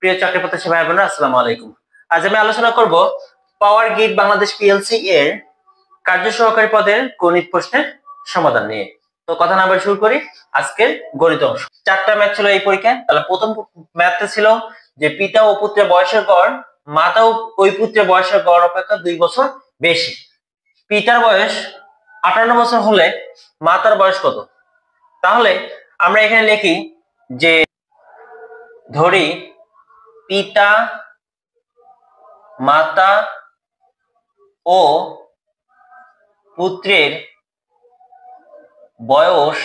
প্রিয় চাকরি প্রত্যাশী ভাই বোনেরা, আসসালামু আলাইকুম। আজ আমি আলোচনা করব পাওয়ার গ্রিড বাংলাদেশ পিএলসি এর কার্য সহকারী পদের গণিত প্রশ্নের সমাধান নিয়ে। তো কথা না বলে শুরু করি আজকের গণিত অংশ। 4টা ম্যাথ ছিল এই পরীক্ষায়। তাহলে প্রথম ম্যাথটা ছিল যে পিতা ও পুত্রের বয়সের গড় মাতা ও ওই পুত্রের বয়সের গড় অপেক্ষা 2 বছর বেশি। পিতার বয়স 58 বছর হলে মাতার বয়স কত? তাহলে আমরা এখানে লিখি যে ধরি পিতা মাতা ও পুত্রের বয়স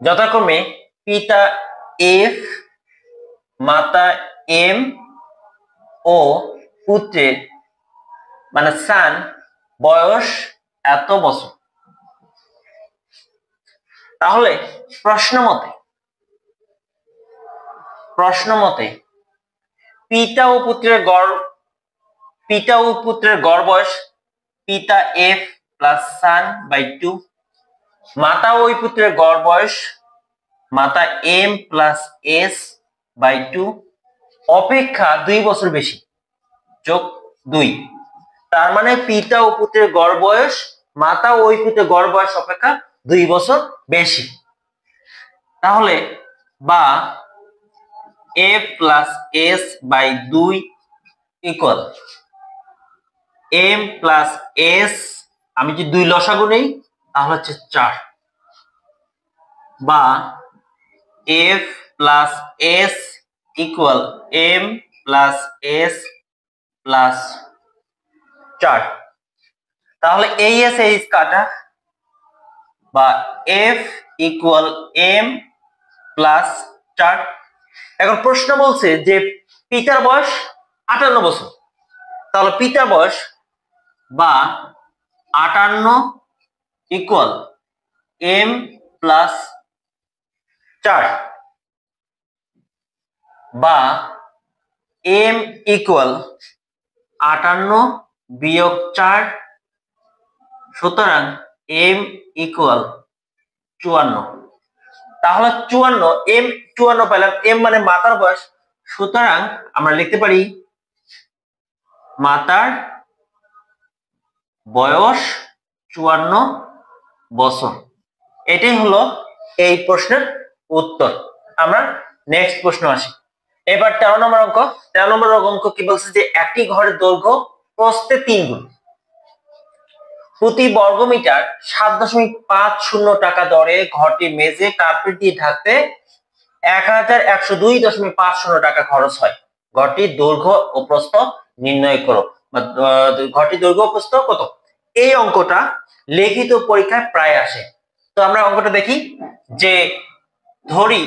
যথাক্রমে পিতা এফ, মাতা এম ও পুত্রের মানে সান বয়স এত বছর। তাহলে প্রশ্ন মতে পিতা ও পুত্রের গড় বয়স পিতা এফ প্লাস সান বাই 2, মাতা ও ওই পুত্রের গড় বয়স মাতা এম প্লাস এস বাই 2 অপেক্ষা 2 বছর বেশি যোগ 2। তার মানে পিতা ও পুত্রের গড় বয়স মাতা ও ওই পুত্রের গড় বয়স অপেক্ষা 2 বছর বেশি। তাহলে বা F plus S by 2 equal M plus S, আমি যদি 2 লসাগু নেই তাহলে হচ্ছে 4, বা F plus S equal M plus S plus 4। তাহলে এই এস এইচ কাটা বা এফ ইকুয়াল এম প্লাস 4। এখন প্রশ্ন বলছে যে পিতার বয়স 58 বছর, তাহলে পিতার বয়স বা 58 ইকুয়াল এম প্লাস 4 বা এম ইকুয়াল 58 বিয়োগ 4, সুতরাং এম ইকুয়াল 54। তাহলে 54 এম 54 পেলাম, এম মানে মাতার বয়স, সুতরাং আমরা লিখতে পারি মাতার বয়স 54 বছর। এটাই হলো এই প্রশ্নের উত্তর। আমরা নেক্সট প্রশ্ন আসি। এবার 13 নম্বর অঙ্ক। 13 নম্বর অঙ্ক কি বলছে যে একটি ঘরের দৈর্ঘ্য প্রস্থে 3 গুণ, প্রতি বর্গমিটার 7.50 টাকা দরে ঘরটি মেঝে কার্পেট দিয়ে ঢাকতে 1102.50 টাকা খরচ হয়। ঘরটির দৈর্ঘ্য ও প্রস্থ নির্ণয় করো। ঘরটির দৈর্ঘ্য ও প্রস্থ কত? এই অঙ্কটা লিখিত পরীক্ষায় প্রায় আসে। তো আমরা অঙ্কটা দেখি যে ধরি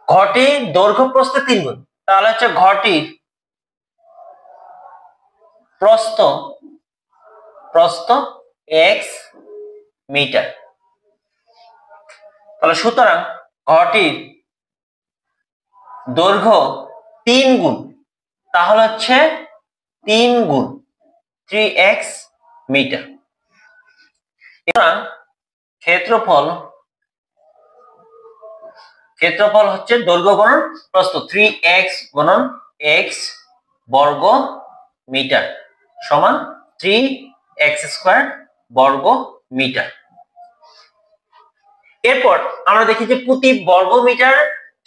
ঘরটির দৈর্ঘ্য প্রস্থে 3 গুণ, তাহলে হচ্ছে ঘরটির প্রস্থ x মিটার। তাহলে সুতরাং ঘরটির দৈর্ঘ্য 3 গুণ, তাহলে হচ্ছে 3 গুণ 3x মিটার। সুতরাং ক্ষেত্রফল হচ্ছে দৈর্ঘ্য গুণন প্রস্থ 3x গুণন x বর্গ মিটার সমান 3x² বর্গ মিটার। এরপর আমরা দেখি যে প্রতি বর্গ মিটার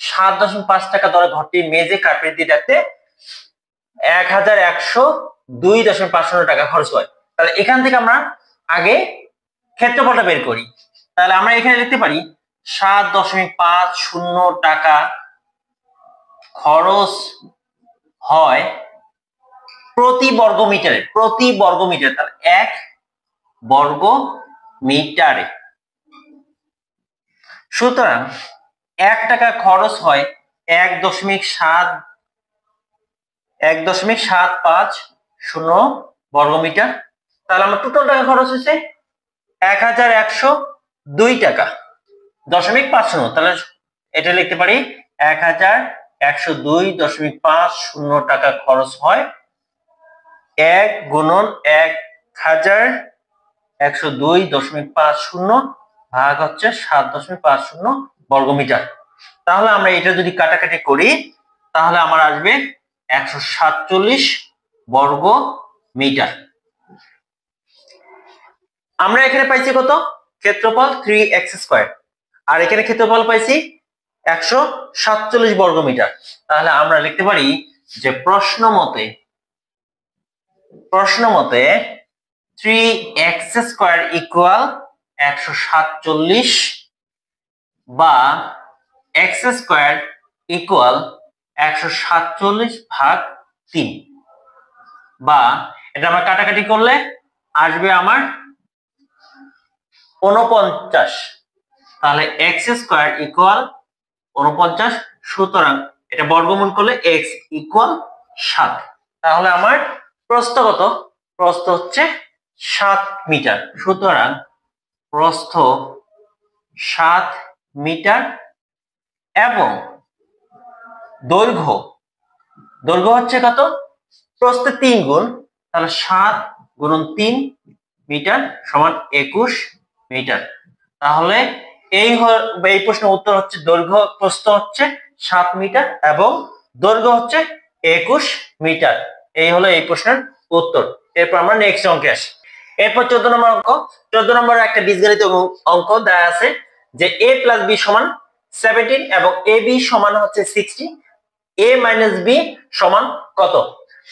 7.5 টাকা দরে ঘরটি মেঝে কার্পেট দিয়ে ঢাকতে 1102.50 টাকা খরচ হয়। তাহলে এখান থেকে আমরা আগে ক্ষেত্রফলটা বের করি। তাহলে আমরা এখানে লিখতে পারি 7.50 টাকা খরচ হয় প্রতি বর্গ মিটারে, তাহলে 1 বর্গ মিটারে। সুতরাং 1 টাকা খরচ হয় 1.750 বর্গ মিটার। তাহলে আমার টোটাল টাকা খরচ হচ্ছে 1102 টাকা 0.50। তাহলে এটা লিখতে পারি 1102.50 টাকা খরচ হয় 1 গুণন 1000 102.50 ভাগ হচ্ছে 7.50 বর্গমিটার। তাহলে আমরা এটা যদি কাটাকাটি করি তাহলে আমার আসবে 147 বর্গ মিটার। আমরা এখানে পাইছি কত? ক্ষেত্রফল 3x², আর এখানে ক্ষেত্রফল পাইছি 147 বর্গ মিটার। তাহলে আমরা লিখতে পারি যে প্রশ্ন মতে 3x² ইকুয়াল 147 বা x² ইকুয়াল 147 ভাগ 3, বা এটা আমরা কাটাকাটি করলে আসবে আমার 49। তাহলে x² ইকুয়াল 49, সুতরাং এটা বর্গমূল করলে x ইকুয়াল 7। তাহলে আমার প্রস্থ কত? প্রস্থ হচ্ছে 7 মিটার। সুতরাং প্রস্থ 7 মিটার এবং দৈর্ঘ্য হচ্ছে কত? প্রস্থে 3 গুণ, তাহলে 7 গুণন 3 মিটার সমান 21 মিটার। তাহলে এই প্রশ্নের উত্তর হচ্ছে প্রস্থ হচ্ছে 7 মিটার এবং দৈর্ঘ্য হচ্ছে 21 মিটার। এই হলো এই প্রশ্নের উত্তর। এরপর আমরা নেক্সট অঙ্কে আসি। এরপর 14 নম্বর অঙ্ক। 14 নম্বর একটা বীজগণিত অঙ্ক দেয়া আছে যে a + b সমান 17 এবং ab সমান হচ্ছে 60, a - b সমান কত?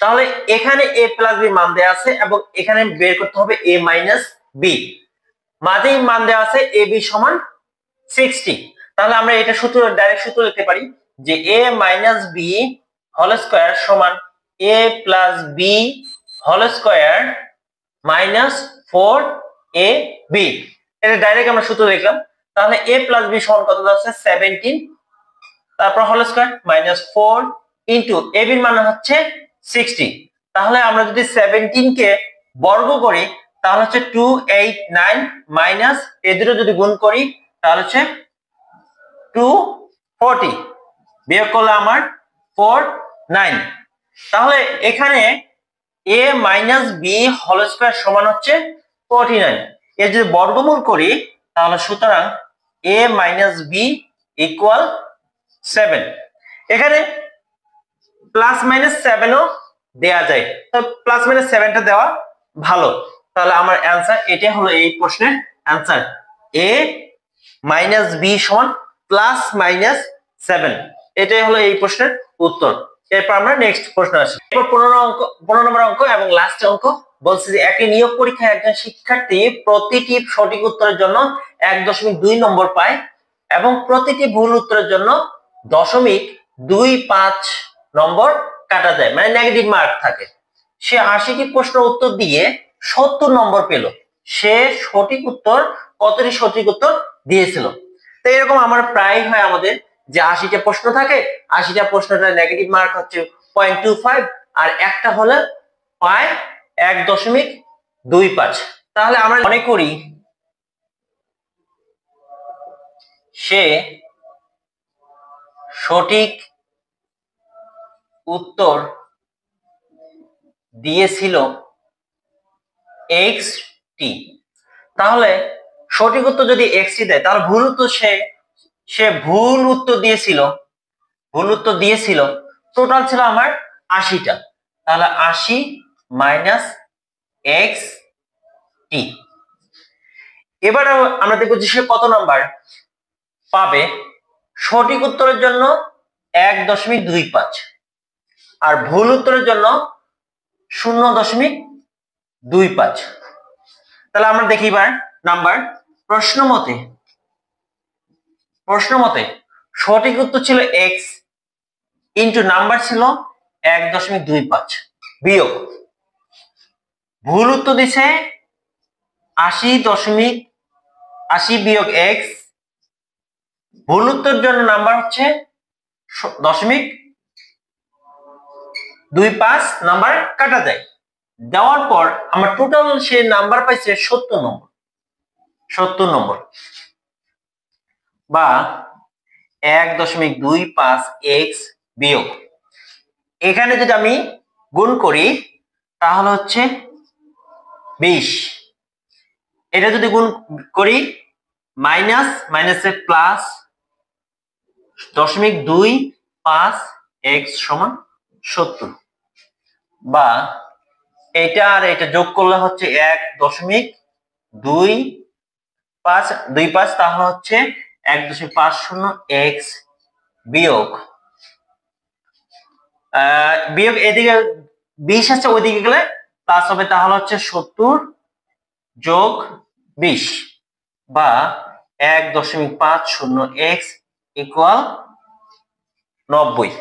তাহলে এখানে a + b মান দেয়া আছে এবং এখানে বের করতে হবে a - b। মাঝেই মান দেওয়া আছে ab সমান 60। তাহলে আমরা এটা ডাইরেক্ট সূত্র লিখতে পারি যে a - b হোল স্কয়ার সমান a + b whole square minus 4ab। এটা ডাইরেক্ট আমরা সূত্র লিখলাম। তাহলে a + b সমান কত যাচ্ছে? 17, তারপর whole square minus 4 into ab এর মান হচ্ছে 60। তাহলে আমরা যদি 17 কে বর্গ করি তাহলে হচ্ছে 289 মাইনাস এই দুটো যদি গুণ করি তাহলে হচ্ছে 240, বিয়োগ করলে আমার 49। তাহলে এখানে a - b হোল স্কয়ার সমান হচ্ছে 49। এর যদি বর্গমূল করি তাহলে সুতরাং a - b ইকুয়াল 7। এখানে +-7 ও দেয়া যায়, তো +-7টা দেওয়া ভালো। তাহলে আমার অ্যানসার এটা হলো এই প্রশ্নের অ্যানসার, a - b সমান +-7। এটাই হলো এই প্রশ্নের উত্তর। এরপর আমরা নেক্সট প্রশ্ন আসি। এরপর 15 নম্বর অঙ্ক এবং লাস্ট অঙ্ক বলছে যে একটি নিয়োগ পরীক্ষায় একজন শিক্ষার্থী প্রতিটি সঠিক উত্তরের জন্য 1.2 নম্বর পায় এবং প্রতিটি ভুল উত্তরের জন্য 0.25 নম্বর কাটা যায়, মানে নেগেটিভ মার্ক থাকে। সে 80টি প্রশ্ন উত্তর দিয়ে 70 নম্বর পেল। সে কতটি সঠিক উত্তর দিয়েছিল? তো এরকম আমার প্রায় হয় আমাদের যে 80টা প্রশ্ন থাকে, 80টা প্রশ্নটা নেগেটিভ মার্ক হচ্ছে 0.25 আর একটা হলে পায় 1.25। তাহলে আমরা মনে করি সে সঠিক উত্তর দিয়েছিল xt। তাহলে সঠিক উত্তর যদি xt দেয় তাহলে ভুল উত্তর সে ভুল উত্তর দিয়েছিল টোটাল ছিল আমার 80টা। তাহলে 80 মাইনাস xt। এবার আমরা দেখব যে সে কত নাম্বার পাবে। সঠিক উত্তরের জন্য 1.25 আর ভুল উত্তরের জন্য 0.25। তাহলে আমরা দেখি এবার নাম্বার। প্রশ্ন মতে সঠিক উত্তর ছিল x ইনটু নাম্বার ছিল 1.25 বিয়োগ ভুল উত্তর দিছে 80 বিয়োগ x, ভুল উত্তরের জন্য নাম্বার হচ্ছে 0.25 নাম্বার কাটা যায়। দেওয়ার পর আমরা টোটাল সে নাম্বার পাইছে 70 নম্বর বা 1.25x বিয়োগ, এখানে যদি আমি গুণ করি তাহলে হচ্ছে 20 এটা যদি গুণ করি মাইনাস মাইনাসে প্লাস 0.25 x সমান 70, বা এটা আর এটা যোগ করলে হচ্ছে 1.25 তাহলে হচ্ছে 1.50 x বিয়োগ বিয়োগ এদিকে 20 আছে ওইদিকে গেলে প্লাস হবে, তাহলে হচ্ছে 70 যোগ 20 বা 1.50 x ইকুয়াল 90,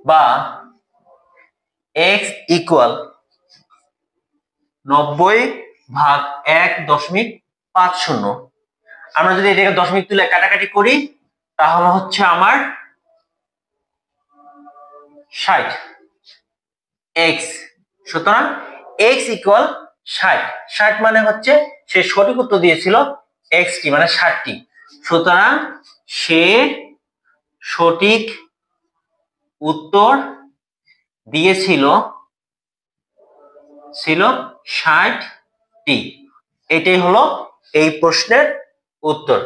বা x ইকুয়াল 90 ভাগ 1.50। আমরা যদি এটাকে দশমিক তুলে কাটাকাটি করি তাহলে হচ্ছে আমার 60 x। সুতরাং x ইকুয়াল 60, 60 মানে হচ্ছে সে সঠিক উত্তর দিয়েছিল x টি মানে 60টি। সুতরাং সে সঠিক উত্তর দিয়েছিল 60টি। এটাই হলো এই প্রশ্নের উত্তর।